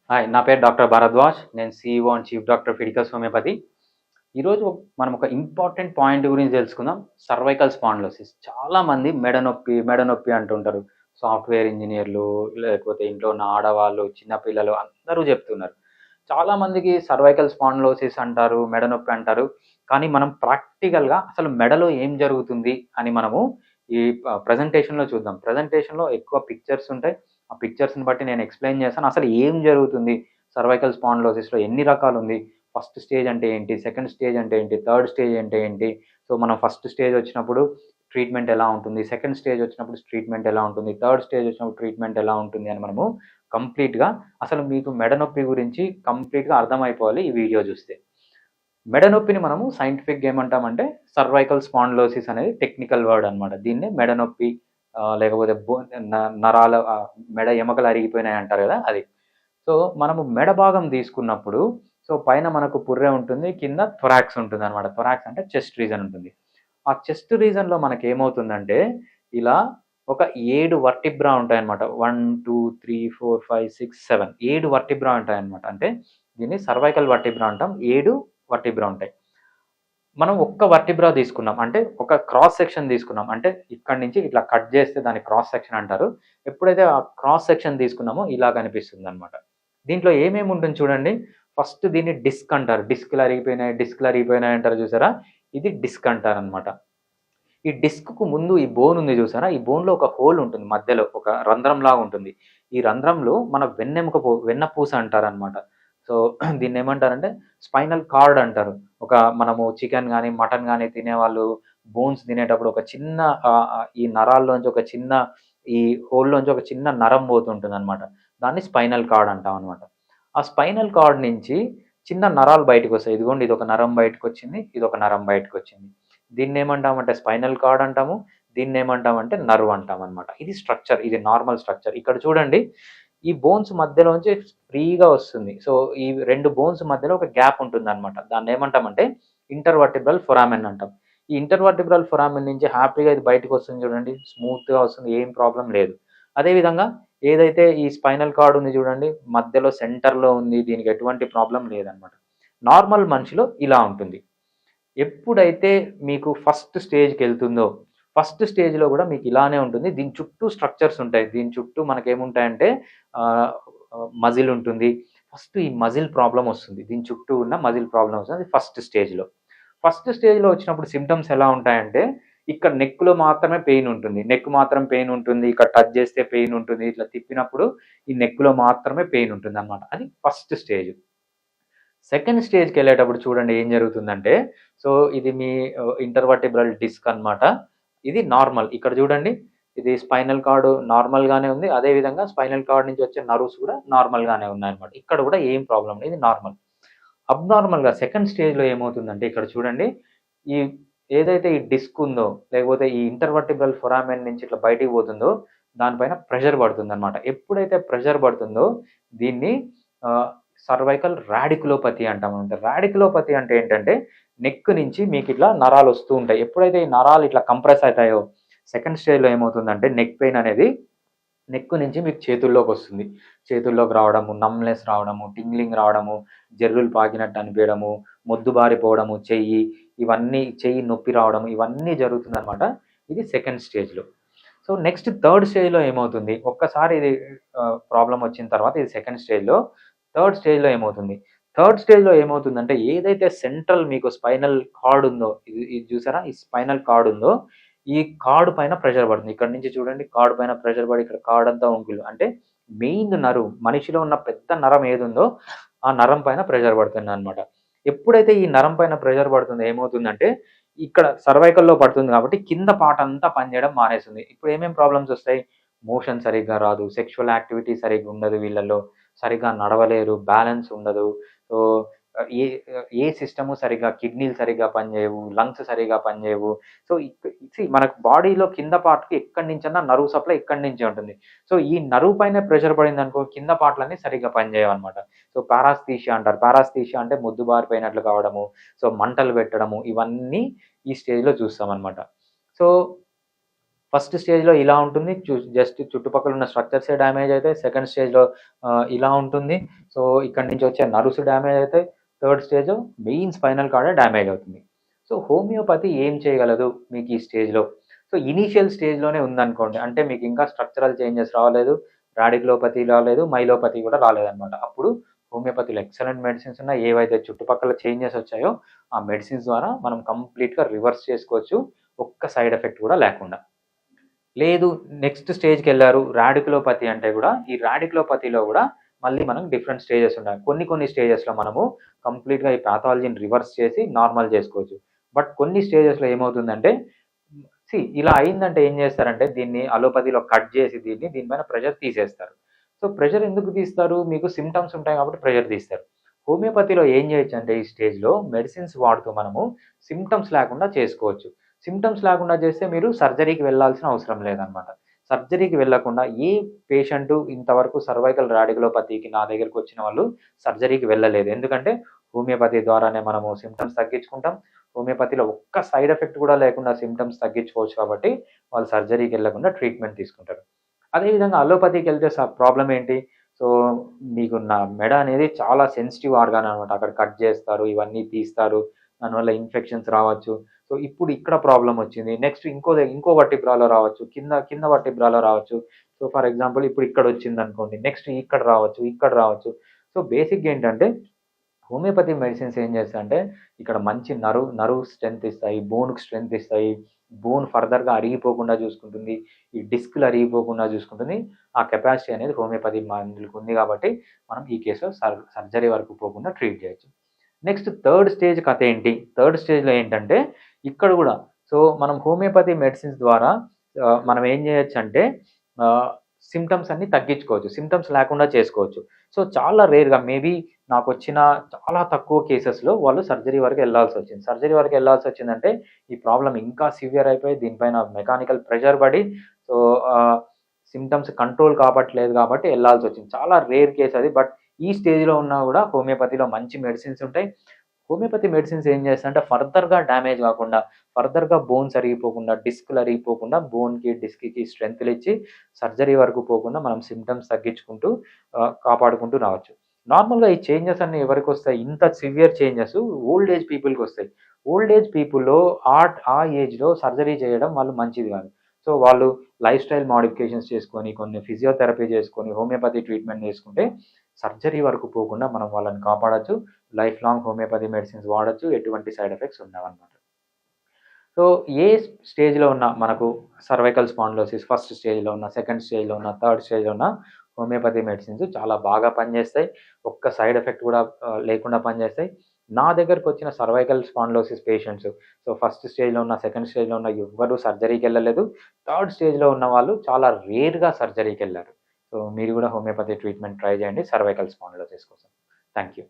Hi, నా పేరు doctor Bharadwaj. నేను CEO and chief doctor Fidicus homeopathy. ఈరోజు మనం ఒక ఇంపార్టెంట్ పాయింట్ గురించి తెలుసుకుందాం. Cervical spondylosis. చాలామంది మెడ నొప్పి అంటుంటారు. సాఫ్ట్వేర్ ఇంజినీర్లు, లేకపోతే ఇంట్లో ఉన్న ఆడవాళ్ళు, చిన్నపిల్లలు అందరూ చెప్తున్నారు. చాలామందికి సర్వైకల్ స్పాండిలోసిస్ అంటారు, మెడ నొప్పి అంటారు. కానీ మనం ప్రాక్టికల్‌గా అసలు మెడలో ఏం జరుగుతుంది అని మనము ఈ ప్రజెంటేషన్‌లో చూద్దాం. ప్రజెంటేషన్‌లో ఎక్కువ పిక్చర్స్ ఉంటాయి. ఆ పిక్చర్స్‌ని బట్టి నేను ఎక్స్‌ప్లెయిన్ చేస్తాను. అసలు ఏం జరుగుతుంది? సర్వైకల్ స్పాండిలోసిస్‌లో ఎన్ని రకాలుంది? ఫస్ట్ స్టేజ్ అంటే ఏంటి? సెకండ్ స్టేజ్ అంటే ఏంటి? థర్డ్ స్టేజ్ అంటే ఏంటి? సో, మనం ఫస్ట్ స్టేజ్ వచ్చినప్పుడు ట్రీట్మెంట్ ఎలా ఉంటుంది? సెకండ్ స్టేజ్ వచ్చినప్పుడు ట్రీట్మెంట్ ఎలా ఉంటుంది? థర్డ్ స్టేజ్ వచ్చినప్పుడు ట్రీట్మెంట్ ఎలా ఉంటుంది? అని మనము కంప్లీట్‌గా అసలు మీకు మెడ నొప్పి గురించి కంప్లీట్‌గా అర్థమైపోవాలి ఈ వీడియో చూస్తే. మెడ నొప్పిని మనము సైంటిఫిక్‌గా ఏమంటామంటే సర్వైకల్ స్పాండిలోసిస్ అనేది టెక్నికల్ వర్డ్ అనమాట. దీన్నే మెడ నొప్పి లేకపోతే నరాల మెడ ఎముకలు అరిగిపోయినాయి అంటారు కదా! అది. సో, మనము మెడ భాగం తీసుకున్నప్పుడు సో, పైన మనకు పుర్రె ఉంటుంది. కింద థొరాక్స్ ఉంటుందనమాట. థొరాక్స్ అంటే చెస్ట్ రీజన్ ఉంటుంది. ఆ చెస్ట్ రీజన్‌లో మనకేమవుతుందంటే ఇలా ఒక 7 వర్టిబ్రా ఉంటాయన్నమాట. 1, 2, 3, 4, 5, 6, 7 7 వర్టిబ్రా ఉంటాయన్నమాట. అంటే దీన్ని సర్వైకల్ వర్టిబ్రా అంటాం. 7 వర్టిబ్రా ఉంటాయి. మనం ఒక్క వర్టిబ్రా తీసుకున్నాం. అంటే ఒక క్రాస్ సెక్షన్ తీసుకున్నాం. అంటే ఇక్కడి నుంచి ఇట్లా కట్ చేస్తే దాన్ని క్రాస్ సెక్షన్ అంటారు. ఎప్పుడైతే ఆ క్రాస్ సెక్షన్ తీసుకున్నామో ఇలా కనిపిస్తుందనమాట. దీంట్లో ఏమేమి ఉంటుంది చూడండి. ఫస్ట్ దీన్ని డిస్క్ అంటారు. డిస్క్‌లు అరిగిపోయినాయి అంటారు చూసారా? ఇది డిస్క్ అంటారనమాట. ఈ డిస్క్‌కు ముందు ఈ బోన్ ఉంది చూసారా? ఈ బోన్‌లో ఒక హోల్ ఉంటుంది మధ్యలో. ఒక రంధ్రంలాగా ఉంటుంది. ఈ రంధ్రంలో మన వెన్నపూస అంటారనమాట. సో, దీన్నేమంటారంటే స్పైనల్ కార్డ్ అంటారు. మనము చికెన్ గాని, మటన్ గాని తినేవాళ్ళు బోన్స్ తినేటప్పుడు ఒక చిన్న ఈ నరాల్లోంచి ఒక చిన్న ఈ హోల్‌లోంచి ఒక చిన్న నరం పోతుంటుందనమాట. దాన్ని స్పైనల్ కార్డ్ అంటామనమాట. ఆ స్పైనల్ కార్డ్ నుంచి చిన్న నరాలు బయటకొస్తాయి. ఇదిగోండి ఇదొక నరం బయటకొచ్చింది. ఇదొక నరం బయటకొచ్చింది. దీన్నేమంటామంటే స్పైనల్ కార్డ్ అంటాము. దీన్నేమంటామంటే నర్వ్ అంటామనమాట. ఇది స్ట్రక్చర్. ఇది నార్మల్ స్ట్రక్చర్. ఇక్కడ చూడండి ఈ బోన్స్ మధ్యలోంచి ఫ్రీగా వస్తుంది. సో, ఈ 2 బోన్స్ మధ్యలో ఒక గ్యాప్ ఉంటుందనమాట. దాన్నేమంటామంటే ఇంటర్వర్టిబ్రల్ ఫొరామెన్ అంటాం. ఈ ఇంటర్వర్టిబ్రల్ ఫొరామెన్ నుంచి హ్యాపీగా ఇది బయటకొస్తుంది చూడండి. స్మూత్‌గా వస్తుంది. ఏం ప్రాబ్లమ్ లేదు. అదే విధంగా ఏదైతే ఈ స్పైనల్ కార్డ్ ఉంది చూడండి. మధ్యలో సెంటర్‌లో ఉంది. దీనికి ఎటువంటి ప్రాబ్లమ్ లేదనమాట. నార్మల్ మనిషిలో ఇలా ఉంటుంది. ఎప్పుడైతే మీకు ఫస్ట్ స్టేజ్‌కెళ్తుందో, ఫస్ట్ స్టేజ్‌లో గూడా మీకు ఇలానే ఉంటుంది. దీని చుట్టూ స్ట్రక్చర్స్ ఉంటాయి. దీని చుట్టూ మనకేముంటాయంటే ఆహ్, మజిల్ ఉంటుంది. ఫస్ట్ ఈ మజిల్ ప్రాబ్లమ్ ఒస్తుంది. దీని చుట్టూ ఉన్న మజిల్ ప్రాబ్లమ్ ఒస్తది. అది ఫస్ట్ స్టేజ్‌లో. ఫస్ట్ స్టేజ్‌లో వచ్చినప్పుడు సింప్టమ్స్ ఎలా ఉంటాయంటే, ఇక్కడ నెక్‌లో మాత్రమే పెయిన్ ఉంటుంది. నెక్ మాత్రం పెయిన్ ఉంటుంది. ఇక్కడ టచ్ చేస్తే పెయిన్ ఉంటుంది. ఇట్లా తిప్పినప్పుడు ఈ నెక్‌లో మాత్రమే పెయిన్ ఉంటుందన్నమాట. అది ఫస్ట్ స్టేజ్. సెకండ్ స్టేజ్‌కెళ్ళేటప్పుడు చూడండి ఏం జరుగుతుందంటే, సో, ఇది మీ ఇంటర్వర్టిబ్రల్ డిస్క్ అన్నమాట. ఇది నార్మల్. ఇక్కడ చూడండి ఇది స్పైనల్ కార్డ్ నార్మల్‌గానే ఉంది. అదే విధంగా స్పైనల్ కార్డ్ నుంచి వచ్చే నర్వ్స్ కూడా నార్మల్‌గానే ఉన్నాయన్నమాట. ఇక్కడ కూడా ఏం ప్రాబ్లమ్ లేదు. ఇది నార్మల్. అబ్నార్మల్‌గా సెకండ్ స్టేజ్‌లో ఏమవుతుందంటే ఇక్కడ చూడండి, ఈ ఏదైతే ఈ డిస్క్ ఉందో, లేకపోతే ఈ ఇంటర్వర్టిబ్రల్ ఫొరామెన్ నుంచి ఇట్లా బయటికి పోతుందో, దానిపైన ప్రెషర్ పడుతుందన్నమాట. ఎప్పుడైతే ప్రెషర్ పడుతుందో దీన్ని ఆహ్, సర్వైకల్ రాడిక్యులోపతి అంటామనమాట. రాడిక్యులోపతి అంటే ఏంటంటే, నెక్ నుంచి మీకిట్లా నరాలొస్తూ ఉంటాయి. ఎప్పుడైతే ఈ నరాలు ఇట్లా కంప్రెస్ అయితాయో, సెకండ్ స్టేజ్‌లో ఏమవుతుందంటే నెక్ పెయిన్ అనేది నెక్ నుంచి మీకు చేతుల్లోకొస్తుంది. చేతుల్లోకి రావడము, నమ్‌నెస్ రావడము, టింగ్లింగ్ రావడము, జెర్రులు పాకినట్టు అనిపియడము, మొద్దుబారిపోవడము చెయ్యి నొప్పి రావడము, ఇవన్నీ జరుగుతుందనమాట. ఇది సెకండ్ స్టేజ్‌లో. సో, నెక్స్ట్ థర్డ్ స్టేజ్‌లో ఏమవుతుంది? ఒక్కసారి ఇది ప్రాబ్లమ్ వచ్చిన తర్వాత ఇది సెకండ్ స్టేజ్‌లో. థర్డ్ స్టేజ్‌లో ఏమవుతుంది? థర్డ్ స్టేజ్‌లో ఏమవుతుందంటే ఏదైతే సెంట్రల్ మీకు స్పైనల్ కార్డ్ ఉందో, ఇది ఇది చూసారా? ఈ స్పైనల్ కార్డ్ ఉందో, ఈ కార్డ్ పైన ప్రెషర్ పడుతుంది. ఇక్కడి నుంచి చూడండి కార్డ్ పైన ప్రెషర్ పడి ఇక్కడ కార్డ్ అంతా వంగిలు అంటే మెయిన్ నర్వ్ మనిషిలో ఉన్న పెద్ద నరం ఏదుందో ఆ నరం పైన ప్రెషర్ పడుతుందనమాట. ఎప్పుడైతే ఈ నరం పైన ప్రెషర్ పడుతుందో ఏమవుతుందంటే ఇక్కడ సర్వైకల్‌లో పడుతుంది కాబట్టి కింద పార్ట్ అంతా పనిచేయడం మానేస్తుంది. ఇప్పుడు ఏమేం ప్రాబ్లమ్స్ వస్తాయి? మోషన్ సరిగ్గా రాదు. సెక్సువల్ యాక్టివిటీ సరిగ్గా ఉండదు వీళ్ళలో. సరిగ్గా నడవలేరు. బ్యాలెన్స్ ఉండదు. సో, ఏ ఏ సిస్టము సరిగ్గా కిడ్నీలు సరిగ్గా పనిచేయవు. లంగ్స్ సరిగ్గా పనిచేయవు. సో, మనకు బాడీలో కింద పార్ట్‌కి ఎక్కడి నుంచన్నా నర్వ్ సప్లై ఇక్కడి నుంచే ఉంటుంది. సో, ఈ నర్వ్ పైన ప్రెషర్ పడిందనుకో కింద పార్ట్‌లన్నీ సరిగ్గా పనిచేయవన్నమాట. సో, పారాస్థీషియా అంటారు. పారాస్థీషియా అంటే మొద్దుబారిపోయినట్లు కావడము, సో, మంటలు పెట్టడము ఇవన్నీ ఈ స్టేజ్‌లో చూస్తామన్నమాట. సో, ఫస్ట్ స్టేజ్‌లో ఇలా ఉంటుంది. జస్ట్ చుట్టుపక్కల ఉన్న స్ట్రక్చర్సే డ్యామేజ్ అయితాయి. సెకండ్ స్టేజ్‌లో ఇలా ఉంటుంది. సో, ఇక్కడి నుంచి వచ్చే నర్వ్స్ డ్యామేజ్ అయితాయి. థర్డ్ స్టేజ్ మెయిన్ స్పైనల్ కార్డే డ్యామేజ్ అవుతుంది. సో, హోమియోపతి ఏం చేయగలదు మీకు ఈ స్టేజ్‌లో? సో, ఇనీషియల్ స్టేజ్‌లోనే ఉందనుకోండి. అంటే మీకు ఇంకా స్ట్రక్చరల్ చేంజెస్ రాలేదు. రాడిక్యులోపతి రాలేదు. మైలోపతి కూడా రాలేదనమాట. అప్పుడు హోమియోపతిలో ఎక్సలెంట్ మెడిసిన్స్ ఉన్నాయి. ఏవైతే చుట్టుపక్కల చేంజెస్ వచ్చాయో ఆ మెడిసిన్స్ ద్వారా మనం కంప్లీట్‌గా రివర్స్ చేసుకోవచ్చు. ఒక్క సైడ్ ఎఫెక్ట్ కూడా లేకుండా. లేదు నెక్స్ట్ స్టేజ్‌కెళ్లారు రాడిక్యులోపతి అంటే గూడా, ఈ రాడిక్యులోపతిలో గూడా మళ్ళీ మనం డిఫరెంట్ స్టేజెస్ ఉన్నాయి. కొన్ని స్టేజెస్‌లో మనము కంప్లీట్‌గా ఈ పాథాలజీని రివర్స్ చేసి నార్మల్ చేసుకోవచ్చు. బట్ కొన్ని స్టేజెస్‌లో ఏమవుతుందంటే ఇలా అయిందంటే ఏం చేస్తారంటే దీన్ని అలోపతిలో కట్ చేసి దీని పైన ప్రెషర్ తీసేస్తారు. సో, ప్రెషర్ ఎందుకు తీస్తారు? మీకు సింప్టమ్స్ ఉంటాయి కాబట్టి ప్రెషర్ తీస్తారు. హోమియోపతిలో ఏం చేయొచ్చంటే ఈ స్టేజ్‌లో మెడిసిన్స్ వాడుతూ మనము సింప్టమ్స్ లేకుండా చేసుకోవచ్చు. సింప్టమ్స్ లేకుండా చేస్తే మీరు సర్జరీకి వెళ్ళాల్సిన అవసరం లేదనమాట. సర్జరీకి వెళ్ళకుండా ఏ పేషెంటు ఇంతవరకు సర్వైకల్ రాడిక్యులోపతికి నా దగ్గరకొచ్చిన వాళ్ళు సర్జరీకి వెళ్ళలేదు. ఎందుకంటే హోమియోపతి ద్వారానే మనము సింప్టమ్స్ తగ్గించుకుంటాం. హోమియోపతిలో ఒక్క సైడ్ ఎఫెక్ట్ కూడా లేకుండా సింప్టమ్స్ తగ్గించుకోవచ్చు కాబట్టి వాళ్ళు సర్జరీకి వెళ్ళకుండా ట్రీట్మెంట్ తీసుకుంటారు. అదేవిధంగా అలోపతికెళ్తే ప్రాబ్లమ్ ఏంటి? సో, మీకు నా మెడ అనేది చాలా సెన్సిటివ్ ఆర్గాన్ అనమాట. అక్కడ కట్ చేస్తారు, ఇవన్నీ తీస్తారు. దానివల్ల ఇన్ఫెక్షన్స్ రావచ్చు. సో, ఇప్పుడు ఇక్కడ ప్రాబ్లమ్ వచ్చింది. నెక్స్ట్ ఇంకో వర్టిబ్రాలో రావచ్చు. కింద వర్టిబ్రాలో రావచ్చు. సో, ఫర్ ఎగ్జాంపుల్ ఇప్పుడు ఇక్కడొచ్చిందనుకోండి. నెక్స్ట్ ఇక్కడ రావచ్చు, ఇక్కడ రావచ్చు. సో, బేసిక్‌గా ఏంటంటే హోమియోపతి మెడిసిన్స్ ఏం చేస్తాయంటే ఇక్కడ మంచి నర్వ్ స్ట్రెంత్ ఇస్తాయి. బోన్‌కి స్ట్రెంత్ ఇస్తాయి. బోన్ ఫర్దర్‌గా అరిగిపోకుండా చూసుకుంటుంది. ఈ డిస్క్‌లు అరిగిపోకుండా చూసుకుంటుంది. ఆ కెపాసిటీ అనేది హోమియోపతి మందులకు ఉంది కాబట్టి మనం ఈ కేస్‌లో సర్జరీ వరకు పోకుండా ట్రీట్ చేయొచ్చు. నెక్స్ట్ థర్డ్ స్టేజ్ కథ ఏంటి? థర్డ్ స్టేజ్‌లో ఏంటంటే ఇక్కడ గూడా మనం హోమియోపతి మెడిసిన్స్ ద్వారా మనం ఏం చేయొచ్చంటే ఆహ్, సింప్టమ్స్ అన్నీ తగ్గించుకోవచ్చు. సింప్టమ్స్ లేకుండా చేసుకోవచ్చు. సో, చాలా రేర్‌గా మేబీ నాకొచ్చిన చాలా తక్కువ కేసెస్‌లో వాళ్ళు సర్జరీ వరకు ఎళ్ళాల్సొచ్చింది. సర్జరీ వరకు ఎళ్ళాల్సొచ్చిందంటే ఈ ప్రాబ్లమ్ ఇంకా సివియర్ అయిపోయి దీనిపైన మెకానికల్ ప్రెషర్ పడి సో, సింప్టమ్స్ కంట్రోల్ కావట్లేదు కాబట్టి ఎళ్ళాల్సొచ్చింది. చాలా రేర్ కేస్ అది. బట్ ఈ స్టేజ్‌లో ఉన్నా గూడా హోమియోపతిలో మంచి మెడిసిన్స్ ఉంటాయి. హోమియోపతి మెడిసిన్స్ ఏం చేస్తాయంటే ఫర్దర్‌గా డ్యామేజ్ కాకుండా, ఫర్దర్‌గా బోన్స్ అరిగిపోకుండా, డిస్క్‌లు అరిగిపోకుండా బోన్‌కి, డిస్క్‌కి స్ట్రెంగ్త్‌లిచ్చి సర్జరీ వరకు పోకుండా మనం సింప్టమ్స్ తగ్గించుకుంటూ కాపాడుకుంటూ రావచ్చు. నార్మల్‌గా ఈ చేంజెస్ అన్నీ ఎవరికొస్తాయి? ఇంత సివియర్ చేంజెస్ ఓల్డ్ ఏజ్ పీపుల్‌కొస్తాయి. ఓల్డ్ ఏజ్ పీపుల్‌లో ఆ ఏజ్‌లో సర్జరీ చేయడం వాళ్ళు మంచిది కాదు. సో, వాళ్ళు లైఫ్ స్టైల్ మోడిఫికేషన్స్ చేసుకొని, కొన్ని ఫిజియోథెరపీ చేసుకొని, హోమియోపతి ట్రీట్మెంట్ చేసుకుంటే సర్జరీ వరకు పోకుండా మనం వాళ్ళని కాపాడొచ్చు. లైఫ్ లాంగ్ హోమియోపతి మెడిసిన్స్ వాడొచ్చు. ఎటువంటి సైడ్ ఎఫెక్ట్స్ ఉండవన్నమాట. సో, ఏ స్టేజ్‌లో ఉన్న మనకు సర్వైకల్ స్పాండిలోసిస్ ఫస్ట్ స్టేజ్‌లో ఉన్న, సెకండ్ స్టేజ్‌లో ఉన్న, థర్డ్ స్టేజ్‌లో ఉన్న హోమియోపతి మెడిసిన్స్ చాలా బాగా పనిచేస్తాయి. ఒక్క సైడ్ ఎఫెక్ట్ కూడా లేకుండా పనిచేస్తాయి. నా దగ్గరకొచ్చిన సర్వైకల్ స్పాండిలోసిస్ పేషెంట్స్ ఫస్ట్ స్టేజ్‌లో ఉన్న, సెకండ్ స్టేజ్‌లో ఉన్న ఎవ్వరు సర్జరీకెళ్ళలేదు. థర్డ్ స్టేజ్‌లో ఉన్న వాళ్ళు చాలా రేర్‌గా సర్జరీకెళ్లారు. సో, మీరు కూడా హోమియోపతి ట్రీట్మెంట్ ట్రై చేయండి సర్వైకల్ స్పాండిలోసిస్ కోసం. Thank you.